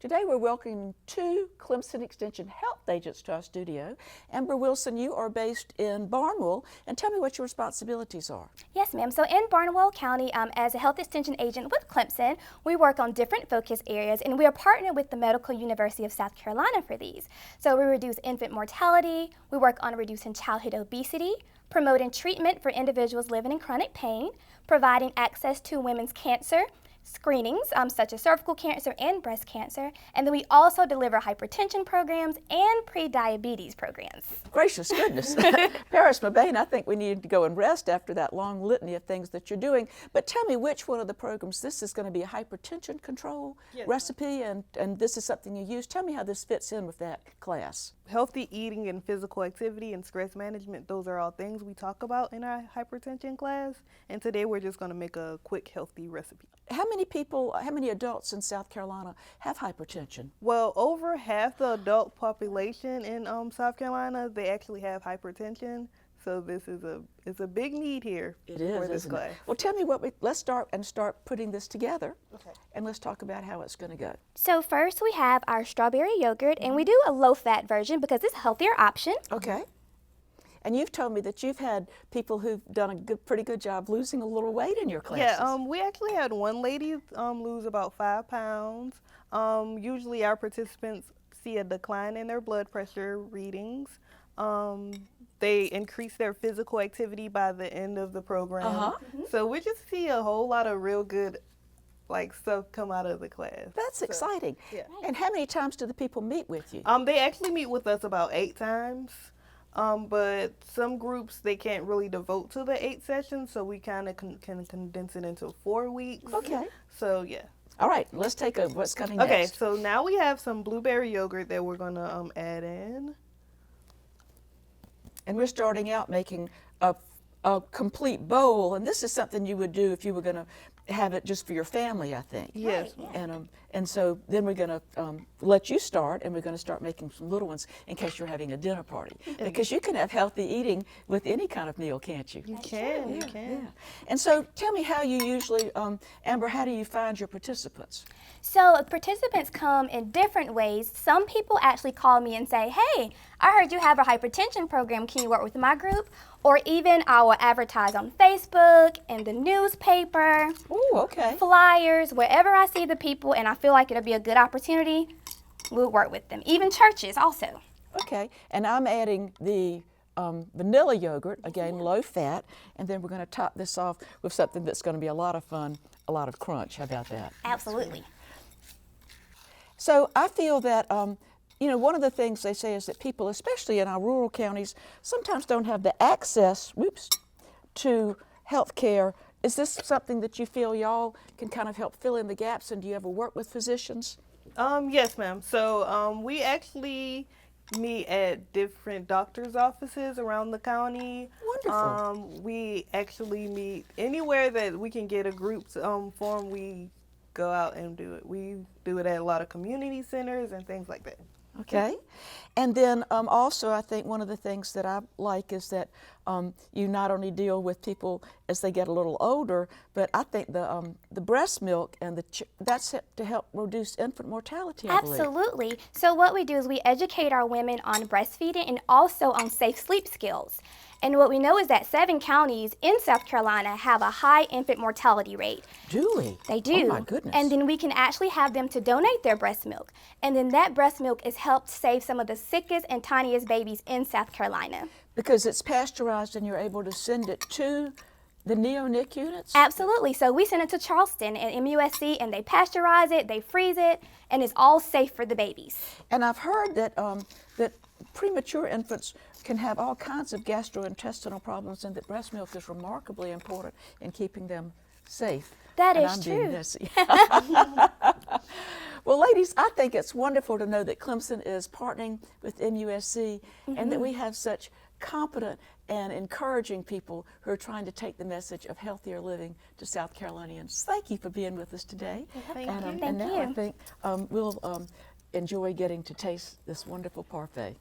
Today we're welcoming two Clemson Extension health agents to our studio. Amber Wilson, you are based in Barnwell, and tell me what your responsibilities are. Yes, ma'am. So in Barnwell County, as a health extension agent with Clemson, we work on different focus areas, and we are partnered with the Medical University of South Carolina for these. So we reduce infant mortality, we work on reducing childhood obesity, promoting treatment for individuals living in chronic pain, providing access to women's cancer screenings such as cervical cancer and breast cancer, and then we also deliver hypertension programs and pre-diabetes programs. Gracious goodness. Paris Mebane, I think we need to go and rest after that long litany of things that you're doing. But tell me which one of the programs, this is going to be a hypertension control recipe, and this is something you use. Tell me how this fits in with that class. Healthy eating and physical activity and stress management, those are all things we talk about in our hypertension class. And today we're just going to make a quick healthy recipe. How many adults in South Carolina have hypertension? Well, over half the adult population in South Carolina, they actually have hypertension. So this is a big need here for this class. Well, tell me let's start putting this together. Okay. And let's talk about how it's going to go. So first we have our strawberry yogurt, and we do a low-fat version because it's a healthier option. Okay. And you've told me that you've had people who've done a pretty good job losing a little weight in your classes. Yeah, we actually had one lady lose about 5 pounds. Usually our participants see a decline in their blood pressure readings. They increase their physical activity by the end of the program. So we just see a whole lot of real good stuff come out of the class. That's exciting. Yeah. And how many times do the people meet with you? They actually meet with us about 8 times. But some groups, they can't really devote to the 8 sessions, so we kind of can condense it into 4 weeks. Okay. So, yeah. All right, let's take over. What's coming next? Okay, so now we have some blueberry yogurt that we're going to add in. And we're starting out making a complete bowl, and this is something you would do if you were going to have it just for your family, I think. Yes. And so then we're going to let you start, and we're going to start making some little ones in case you're having a dinner party. Because you can have healthy eating with any kind of meal, can't you? You can. Yeah. And so tell me how you usually, Amber, how do you find your participants? So participants come in different ways. Some people actually call me and say, hey, I heard you have a hypertension program. Can you work with my group? Or even I will advertise on Facebook, in the newspaper, flyers, wherever I see the people and I feel like it'll be a good opportunity, we'll work with them. Even churches also. Okay, and I'm adding the vanilla yogurt, again low fat, and then we're going to top this off with something that's going to be a lot of fun, a lot of crunch. How about that? Absolutely. So I feel that one of the things they say is that people, especially in our rural counties, sometimes don't have the access, to health care. Is this something that you feel y'all can kind of help fill in the gaps, and do you ever work with physicians? Yes, ma'am. So we actually meet at different doctor's offices around the county. Wonderful. We actually meet anywhere that we can get a group form. We go out and do it. We do it at a lot of community centers and things like that. Okay. And then also I think one of the things that I like is that you not only deal with people as they get a little older, but I think the breast milk and that's to help reduce infant mortality, I believe. Absolutely. So what we do is we educate our women on breastfeeding and also on safe sleep skills. And what we know is that 7 counties in South Carolina have a high infant mortality rate. Do we? They do. Oh my goodness. And then we can actually have them to donate their breast milk. And then that breast milk has helped save some of the sickest and tiniest babies in South Carolina. Because it's pasteurized and you're able to send it to the neo-NIC units? Absolutely. So we send it to Charleston and MUSC, and they pasteurize it, they freeze it, and it's all safe for the babies. And I've heard that that premature infants can have all kinds of gastrointestinal problems, and that breast milk is remarkably important in keeping them safe. That and is I'm true. Being messy. Well, ladies, I think it's wonderful to know that Clemson is partnering with MUSC and that we have such competent and encouraging people who are trying to take the message of healthier living to South Carolinians. Thank you for being with us today. Thank you. And now I think we'll enjoy getting to taste this wonderful parfait.